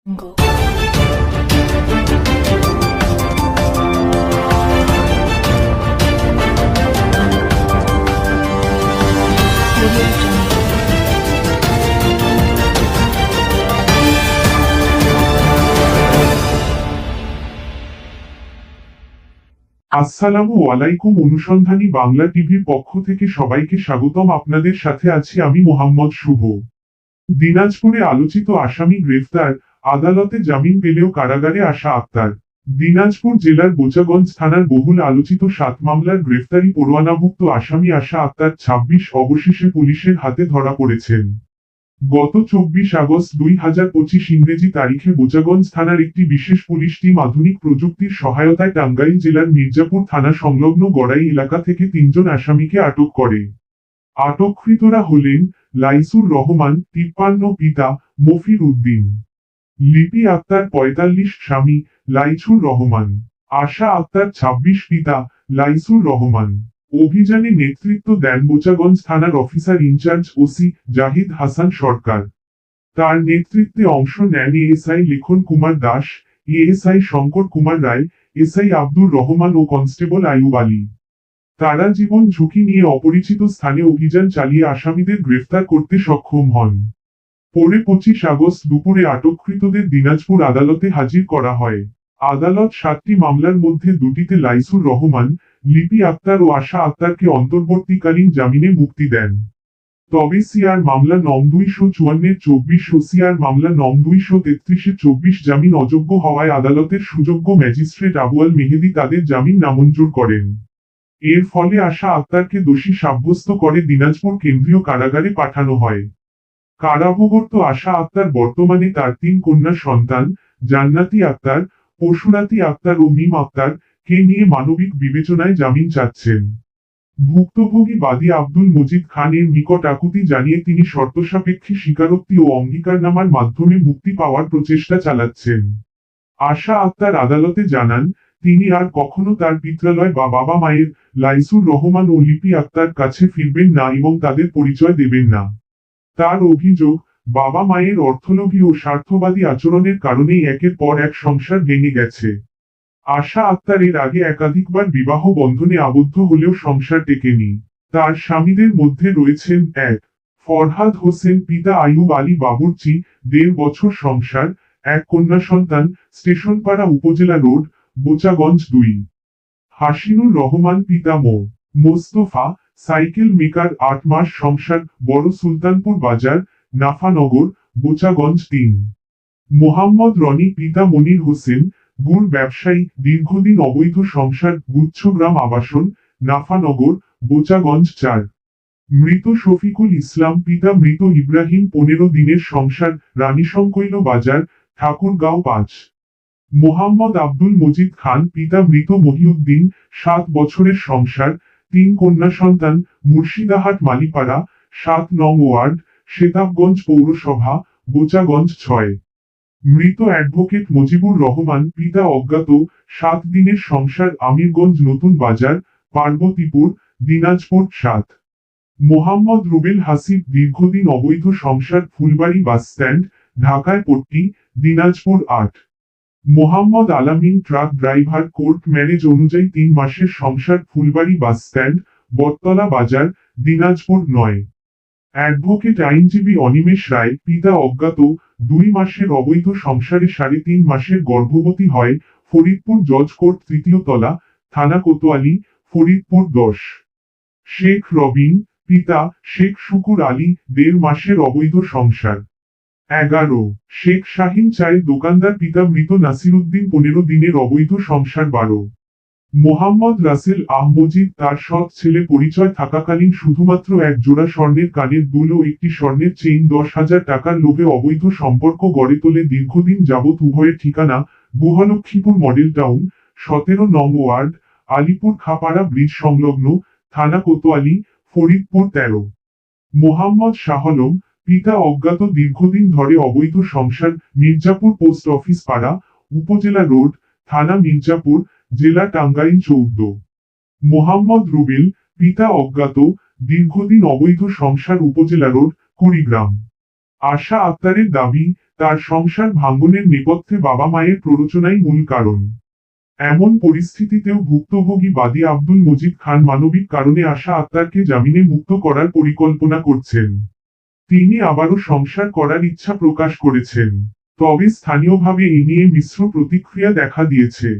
Jungle. Audio Jungle. আসসালামু আলাইকুম। অনুসন্ধানী বাংলা টিভির পক্ষ থেকে সবাইকে স্বাগতম। আপনাদের সাথে আছি আমি মোহাম্মদ শুভ। দিনাজপুরে আলোচিত আসামি গ্রেফতার, আদালতে জামিন পেলেও কারাগারে আশা আক্তার। দিনাজপুর জেলার বোচাগঞ্জ থানার বহুল আলোচিত 7 মামলার গ্রেফতারি পরোয়ানাভুক্ত আসামি আশা আক্তার 26 অবশেষে পুলিশের হাতে ধরা পড়েছেন। গত 24 আগস্ট 2025 ইংরেজি তারিখে বোচাগঞ্জ থানার একটি বিশেষ পুলিশ টিম আধুনিক প্রযুক্তির সহায়তায় টাঙ্গাইল জেলার মির্জাপুর থানা সংলগ্ন গড়াই এলাকা থেকে 3 আসামিকে আটক করে। আটককৃতরা হলেন লাইসুর রহমান 53, পিতা মফির উদ্দিন, লিপি আক্তার 45, স্বামী লাইছুর রহমান, আশা আক্তার 26, পিতা লাইসুর রহমান। অভিযানে নেতৃত্ব দেন বোচাগঞ্জ থানার officer in-charge OC Zahid Hasan Sarkar. তার নেতৃত্বে অংশ নেন ASI Likhon Kumar Das, ASI Shankar Kumar Roy, SI Abdur Rahman ও কনস্টেবল আইয়ুব আলী। তারা জীবন ঝুঁকি নিয়ে অপরিচিত স্থানে অভিযান চালিয়ে আসামিদের গ্রেফতার করতে সক্ষম হন। পরে 25 আগস্ট দুপুরে আটককৃতদের দিনাজপুর আদালতে হাজির করা হয়। আদালত 7টি মামলার মধ্যে 2টিতে লাইসুর রহমান, লিপি আক্তার ও আশা আক্তারকে অন্তর্বর্তীকালীন জামিনে মুক্তি দেন। তবে সিআর মামলা নং 254 24 ও সিআর মামলা নং 233 24 জামিন অযোগ্য হওয়ায় আদালতের সুযোগ্য ম্যাজিস্ট্রেট আবুয়াল মেহেদি তাদের জামিন নামঞ্জুর করেন। এর ফলে আশা আক্তারকে দোষী সাব্যস্ত করে দিনাজপুর কেন্দ্রীয় কারাগারে পাঠানো হয়। কারাভোগরত আশা আক্তার বর্তমানে তার 3 কন্যা সন্তান জান্নাতি আক্তার, পশুরাতি আক্তার ও মিম আক্তার কে নিয়ে মানবিক বিবেচনায় জামিন চাচ্ছেন। ভুক্তভোগী বাদী আব্দুল মজিদ খান এর নিকট আকুতি জানিয়ে তিনি শর্তসাপেক্ষে স্বীকারোক্তি ও অঙ্গীকারনামার মাধ্যমে মুক্তি পাওয়ার প্রচেষ্টা চালাচ্ছেন। আশা আক্তার আদালতে জানান, তিনি আর কখনো তার পিত্রালয় বা বাবা মায়ের লাইসুর রহমান ও লিপি আক্তার কাছে ফিরবেন না এবং তাদের পরিচয় দেবেন না। তার অভিযোগ, বাবা মায়ের অর্থলোভী ও স্বার্থবাদী আচরণের কারণেই একের পর এক সংসার ভেঙে গেছে। আশা আক্তার এর আগে একাধিকবার বিবাহ বন্ধনে আবদ্ধ হলেও সংসার টেকেনি। তার স্বামীদের মধ্যে রয়েছেন 1 ফরহাদ হোসেন, পিতা আইয়ুব আলী বাবুর্চি, 1.5 বছর সংসার, 1 কন্যা সন্তান, স্টেশনপাড়া উপজেলা রোড, বোচাগঞ্জ 2 হাসিনুর রহমান, পিতা মোস্তফা, সাইকেল মেকার, 8 মাস সংসার, বড় সুলতানপুর বাজার, নাফানগর, বোচাগঞ্জ 3 মোহাম্মদ রনি, পিতা মনির হোসেন, গুড় ব্যবসায়ী, দীর্ঘদিন অবৈধ সংসার, গুচ্ছগ্রাম আবাসন, নাফানগর, বোচাগঞ্জ 4 মৃত শফিকুল ইসলাম, পিতা মৃত ইব্রাহিম, 15 দিনের সংসার, রানীশঙ্কৈল বাজার, ঠাকুরগাঁও 5 মোহাম্মদ আব্দুল মজিদ খান, পিতা মৃত মহিউদ্দিন, 7 বছরের সংসার, 3 কন্যা সন্তান, মুর্শিদাহাট মালিপাড়া, 7 নং ওয়ার্ড, শেতাবগঞ্জ পৌরসভা, বোচাগঞ্জ 6 মৃত অ্যাডভোকেট মুজিবুর রহমান, পিতা অজ্ঞাত, 7 দিনের সংসার, আমিরগঞ্জ নতুন বাজার, পার্বতীপুর, দিনাজপুর 7 মোহাম্মদ রুবেল হাসিব, দীর্ঘদিন অবৈধ সংসার, ফুলবাড়ি বাসস্ট্যান্ড, ঢাকায় পট্টি, দিনাজপুর 8 মোহাম্মদ আলামিন, ট্রাক ড্রাইভার, কোর্ট ম্যারেজ অনুযায়ী 3 মাসের সংসার, ফুলবাড়ি বাসস্ট্যান্ড, বটতলা বাজার, দিনাজপুর 9 অ্যাডভোকেট আইনজীবী অনিমেষ রায়, পিতা অজ্ঞাত, 2 মাসের অবৈধ সংসারে 3.5 মাসের গর্ভবতী হয়, ফরিদপুর জজ কোর্ট, 3য় তলা, থানা কোতোয়ালি, ফরিদপুর 10 শেখ রবিন, পিতা শেখ শুকুর আলী, 1.5 মাসের অবৈধ সংসার। 11 শেখ শাহিন চায়ের দোকানদার, পিতা মৃত নাসিরুদ্দিন, 15 দিনের অবৈধ সংসার। 12 মোহাম্মদ রাসেল আহমজিদ, তার সৎ ছেলে পরিচয় থাকাকালীন শুধুমাত্র 1 জোড়া স্বর্ণের কানের দুল ও একটি স্বর্ণের চেইন 10,000 টাকার লোভে অবৈধ সম্পর্ক গড়ে তোলে। দীর্ঘদিন যাবৎ উভয়ের ঠিকানা গুহালক্ষ্মীপুর মডেল টাউন, 17 নং ওয়ার্ড, আলিপুর খাপাড়া ব্রিজ সংলগ্ন, থানা কোতোয়ালি, ফরিদপুর 13 মোহাম্মদ শাহলম, পিতা অজ্ঞাত, দীর্ঘদিন ধরে অবৈধ সংসার, মির্জাপুর পোস্ট অফিস পাড়া, উপজেলা রোড, থানা মির্জাপুর, জেলা টাঙ্গাইল 14 মোহাম্মদ রুবেল, পিতা অজ্ঞাত, দীর্ঘদিন অবৈধ সংসার, উপজেলা রোড, কুড়িগ্রাম। আশা আক্তারের দাবি, তার সংসার ভাঙ্গনের নেপথ্যে বাবা মায়ের প্ররোচনাই মূল কারণ। এমন পরিস্থিতিতেও ভুক্তভোগী বাদী আব্দুল মজিদ খান মানবিক কারণে আসা আক্তারকে জামিনে মুক্ত করার পরিকল্পনা করছেন। তিনি আবারও সংসার করার ইচ্ছা প্রকাশ করেছেন। তবে স্থানীয়ভাবে এ নিয়ে মিশ্র প্রতিক্রিয়া দেখা দিয়েছে।